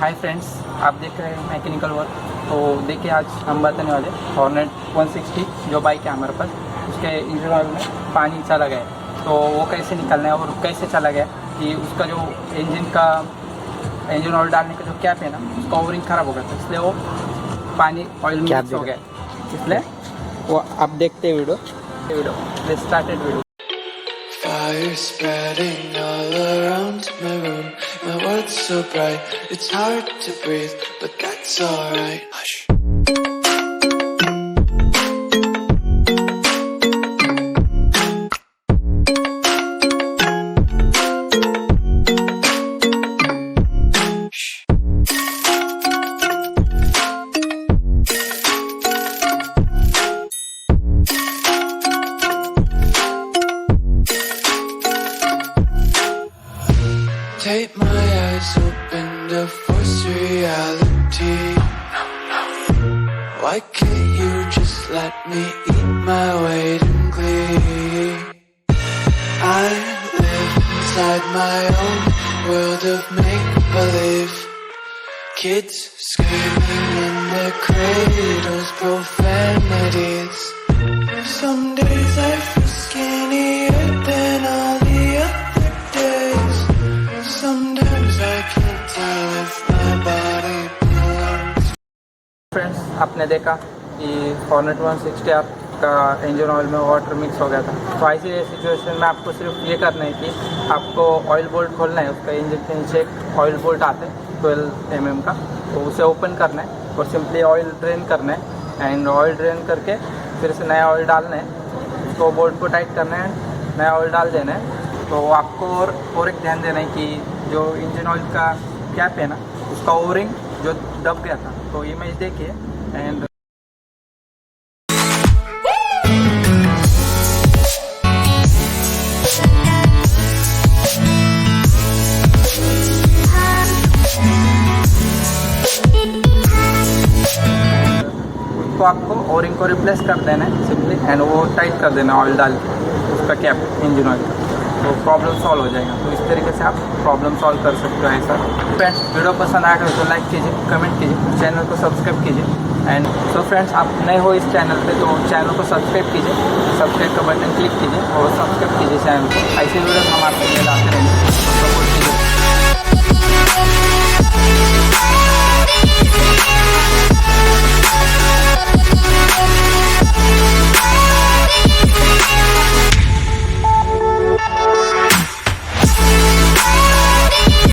Hi friends, आप देख रहे हैं मैकेनिकल वर्क। तो देखिए, आज हम बताने वाले हॉर्नेट 160 जो बाइक है हमारे पास, उसके इंजन ऑयल में पानी चला गया है। तो वो कैसे निकलना है और कैसे चला गया कि उसका जो इंजन ऑयल डालने का जो कैप है ना, उसका ओवरिंग ख़राब हो गया था, इसलिए वो पानी ऑयल मिक्स हो गया। इसलिए वो आप देखते video let's started video. Fire spreading all around my room. My world's so bright, it's hard to breathe, but that's alright. Hush. Take my eyes open to force reality. Why can't you just let me eat my weight in glee? I live inside my own world of make-believe. Kids screaming in their cradles, profanities. Some days I feel skinnier than all the other days. Sometimes I can't tell if my body belongs. Friends, आपने देखा कि hornet 160 का engine oil में water mix हो गया था। तो ऐसी सिचुएशन में आपको सिर्फ ये करना है कि आपको ऑयल बोल्ट खोलना है। उसका इंजन के नीचे एक ऑयल बोल्ट आता है 12 mm का, तो उसे ओपन करना है और सिंपली ऑयल ड्रेन करना है। एंड ऑयल ड्रेन करके फिर से नया ऑयल डालना है, उसको बोल्ट को टाइट करना है, नया ऑयल डाल देना है। तो आपको और एक ध्यान देना है कि जो इंजन ऑयल का कैप है ना, उसका ओवरिंग जो दब गया था। तो इमेज देखिए एंड तो आपको ओवरिंग को रिप्लेस कर देना है सिंपली, एंड वो टाइट कर देना ऑयल डाल के उसका कैप इंजन ऑयल का। तो प्रॉब्लम सॉल्व हो जाएगा। तो इस तरीके से आप प्रॉब्लम सॉल्व कर सकते हो ऐसा। फ्रेंड्स, वीडियो पसंद आएगा तो लाइक कीजिए, कमेंट कीजिए, चैनल को सब्सक्राइब कीजिए। एंड सो फ्रेंड्स, आप नए हो इस चैनल पे तो चैनल को सब्सक्राइब कीजिए, सब्सक्राइब का बटन क्लिक कीजिए और सब्सक्राइब कीजिए चैनल को। ऐसे वीडियो हम आपके लिए लाते रहेंगे।